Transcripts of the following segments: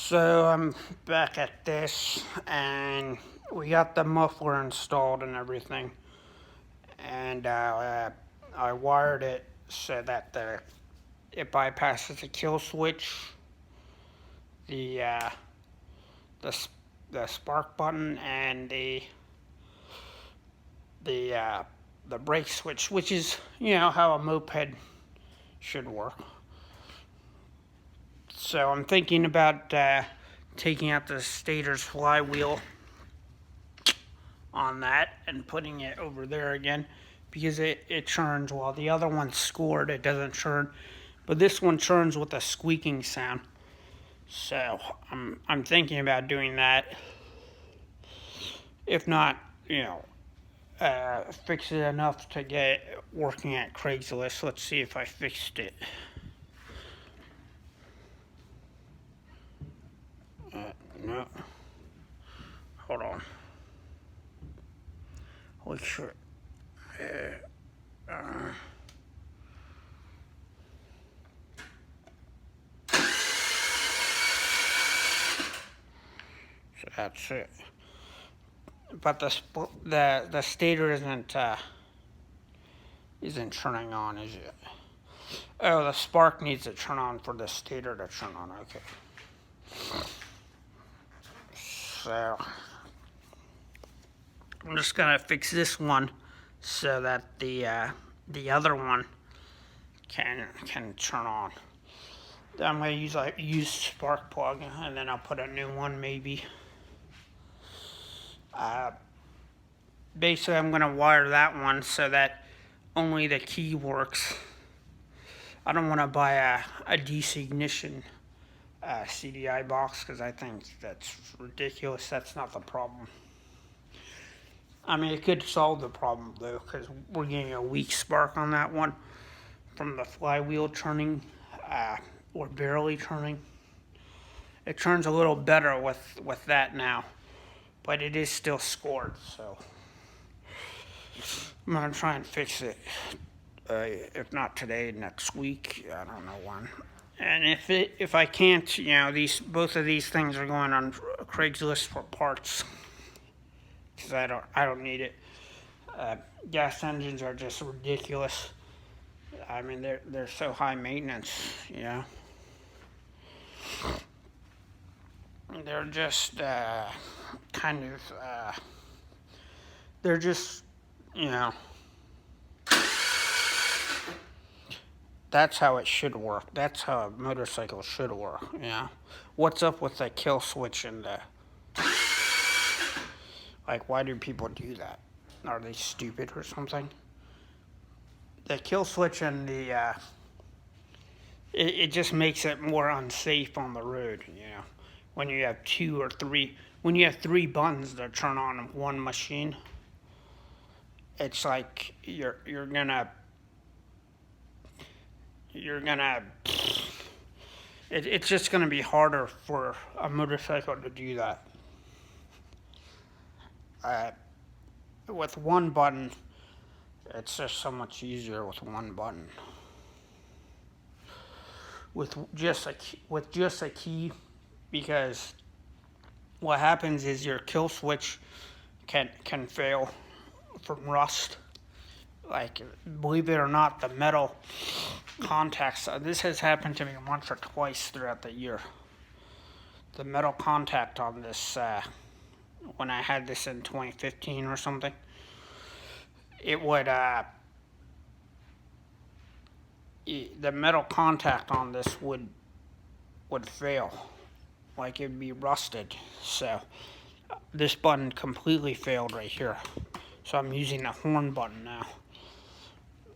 So I'm back at this, and we got the muffler installed and everything, and I wired it so that it bypasses the kill switch, the uh, the the spark button, and the uh, the brake switch, which is how a moped should work. So I'm thinking about taking out the stator's flywheel on that and putting it over there again, because it churns while the other one's scored. It doesn't churn, but this one churns with a squeaking sound. So I'm thinking about doing that. If not, fix it enough to get it working at Craigslist. Let's see if I fixed it. No. Hold on. Holy shit. So that's it. But the stator isn't turning on, is it? Oh, the spark needs to turn on for the stator to turn on. Okay. So I'm just gonna fix this one so that the other one can turn on. I'm gonna use spark plug, and then I'll put a new one maybe. Basically, I'm gonna wire that one so that only the key works. I don't want to buy a DC ignition CDI box, because I think that's ridiculous. That's not the problem. I mean, it could solve the problem though, because we're getting a weak spark on that one from the flywheel turning, or barely turning. It turns a little better with that now, but it is still scored. So I'm gonna try and fix it. If not today, next week. I don't know when. And if I can't, both of these things are going on Craigslist for parts, because I don't need it. Gas engines are just ridiculous. I mean, they're so high maintenance. They're just kind of they're just that's how it should work. That's how a motorcycle should work. What's up with the kill switch and the why do people do that? Are they stupid or something? The kill switch and the it just makes it more unsafe on the road. When you have when you have three buttons that turn on one machine, it's like you're gonna it's just gonna be harder for a motorcycle to do that. With one button, it's just so much easier with one button. With just a key, because what happens is your kill switch can fail from rust. Believe it or not, the metal contacts. This has happened to me once or twice throughout the year. The metal contact on this, when I had this in 2015 or something, it would the metal contact on this would fail, it'd be rusted. So this button completely failed right here. So I'm using the horn button now.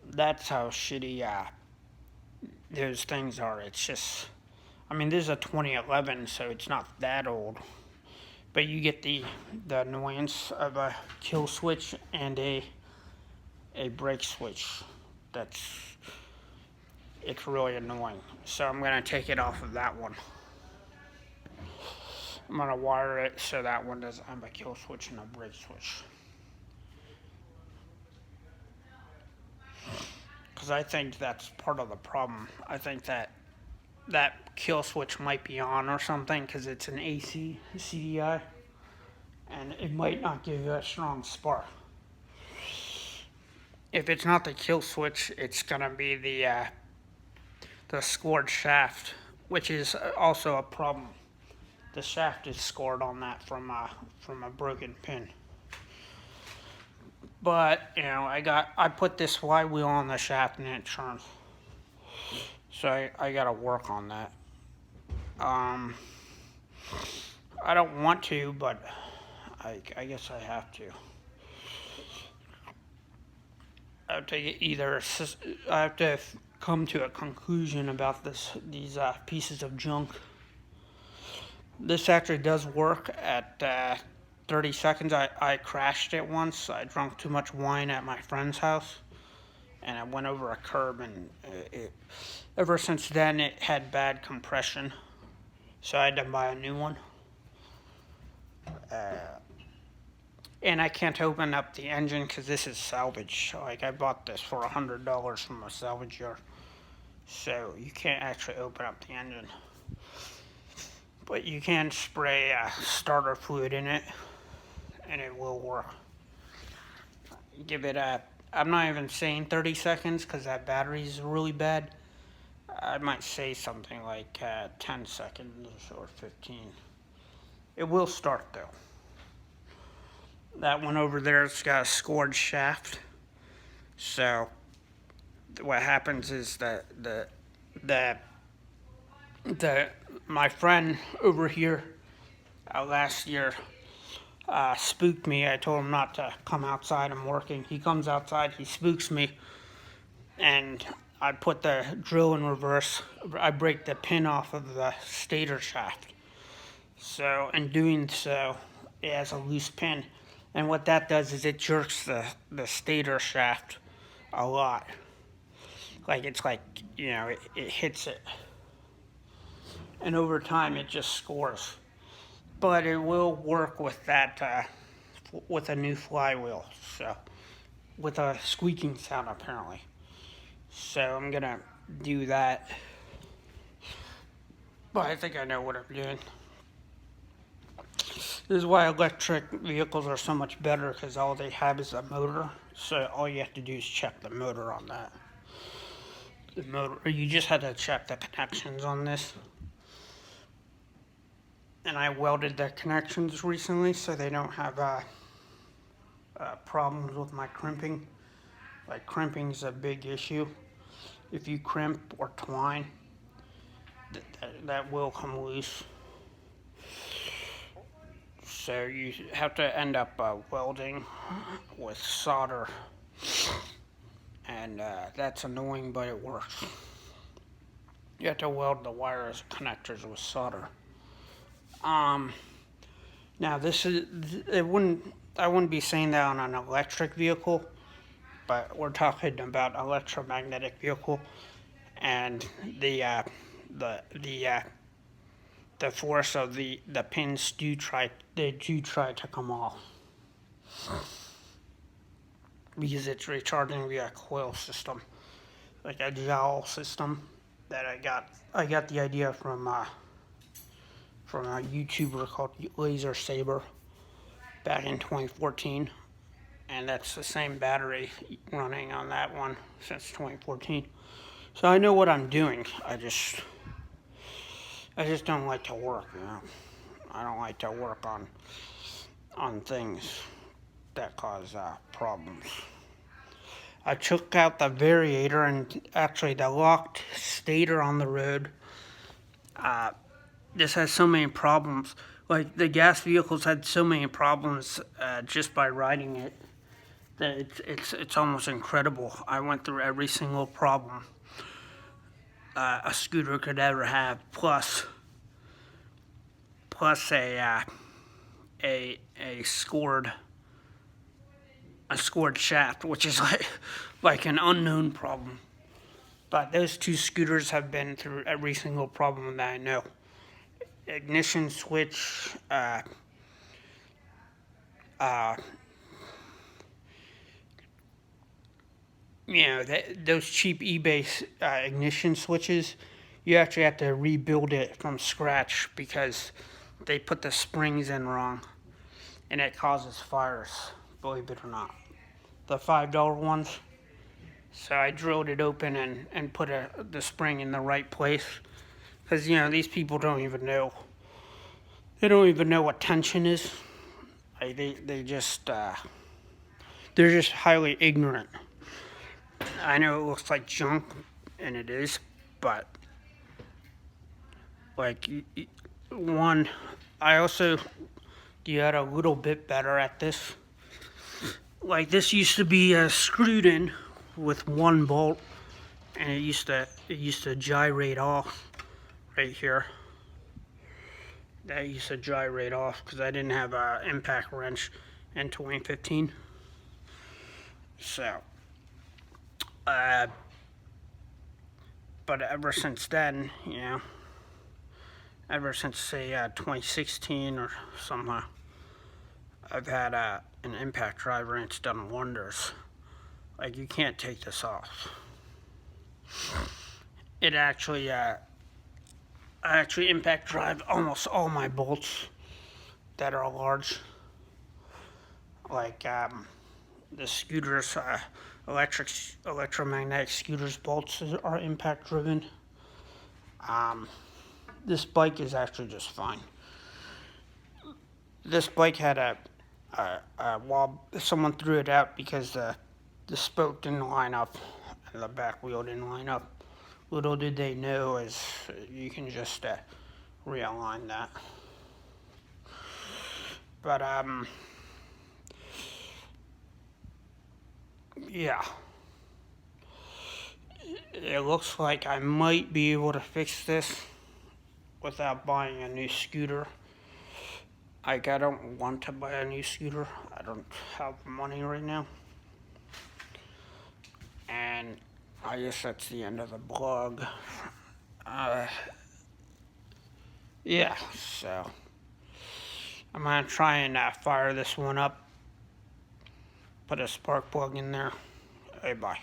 That's how shitty those things are. It's just, I mean, this is a 2011, so it's not that old. But you get the annoyance of a kill switch and a brake switch. It's really annoying. So I'm gonna take it off of that one. I'm gonna wire it so that one doesn't have a kill switch and a brake switch. Because I think that's part of the problem. I think that that kill switch might be on or something, because it's an AC CDI, and it might not give you a strong spark. If it's not the kill switch, it's gonna be the scored shaft, which is also a problem. The shaft is scored on that from a broken pin. But I put this flywheel on the shaft and it turns. So I gotta work on that. I don't want to, but I guess I have to. I have to come to a conclusion about these pieces of junk. This actually does work at 30 seconds. I crashed it once. I drank too much wine at my friend's house, and I went over a curb, and ever since then it had bad compression, so I had to buy a new one. And I can't open up the engine because this is salvage. Like, I bought this for $100 from a salvage yard, so you can't actually open up the engine. But you can spray starter fluid in it, and it will work. Give it I'm not even saying 30 seconds because that battery is really bad. I might say something like 10 seconds or 15. It will start though. That one over there has got a scored shaft. So what happens is that my friend over here last year spooked me. I told him not to come outside. I'm working. He comes outside. He spooks me, and I put the drill in reverse. I break the pin off of the stator shaft. So in doing so, it has a loose pin. And what that does is it jerks the stator shaft a lot. It hits it. And over time, it just scores. But it will work with that, with a new flywheel. So, with a squeaking sound apparently. So I'm gonna do that. But I think I know what I'm doing. This is why electric vehicles are so much better, because all they have is a motor. So all you have to do is check the motor on that. The motor, you just had to check the connections on this. And I welded the connections recently so they don't have problems with my crimping. Like, crimping is a big issue. If you crimp or twine, that will come loose. So you have to end up welding with solder, and that's annoying, but it works. You have to weld the wires connectors with solder. Now I wouldn't be saying that on an electric vehicle, but we're talking about electromagnetic vehicle, and the force of the pins do try to come off, because it's recharging via a coil system, like a jowl system that I got the idea from a YouTuber called Laser Saber back in 2014, and that's the same battery running on that one since 2014. So I know what I'm doing. I just don't like to work, I don't like to work on things that cause problems. I took out the variator and actually the locked stator on the road. This has so many problems. Like, the gas vehicles had so many problems just by riding it that it's almost incredible. I went through every single problem a scooter could ever have, plus a scored shaft, which is like an unknown problem. But those two scooters have been through every single problem that I know. Ignition switch, those cheap eBay ignition switches, you actually have to rebuild it from scratch because they put the springs in wrong, and it causes fires, believe it or not. The $5 ones. So I drilled it open and put the spring in the right place. Because, these people don't even know. They don't even know what tension is. They just, they're just highly ignorant. I know it looks like junk, and it is, but, like, one, I also get a little bit better at this. Like, this used to be screwed in with one bolt, and it used to gyrate off right here. That used to gyrate off because I didn't have an impact wrench in 2015. So, but ever since then, ever since say 2016 or something, I've had an impact driver and it's done wonders. Like, you can't take this off. It actually, I actually impact drive almost all my bolts that are large. Like the scooters, electromagnetic scooters bolts are impact driven. This bike is actually just fine. This bike had a someone threw it out because the spoke didn't line up and the back wheel didn't line up. Little did they know is you can just realign that. But yeah, it looks like I might be able to fix this without buying a new scooter. Like, I don't want to buy a new scooter. I don't have money right now. And I guess that's the end of the blog. Yeah, so I'm gonna try and fire this one up. Put a spark plug in there. Hey, bye.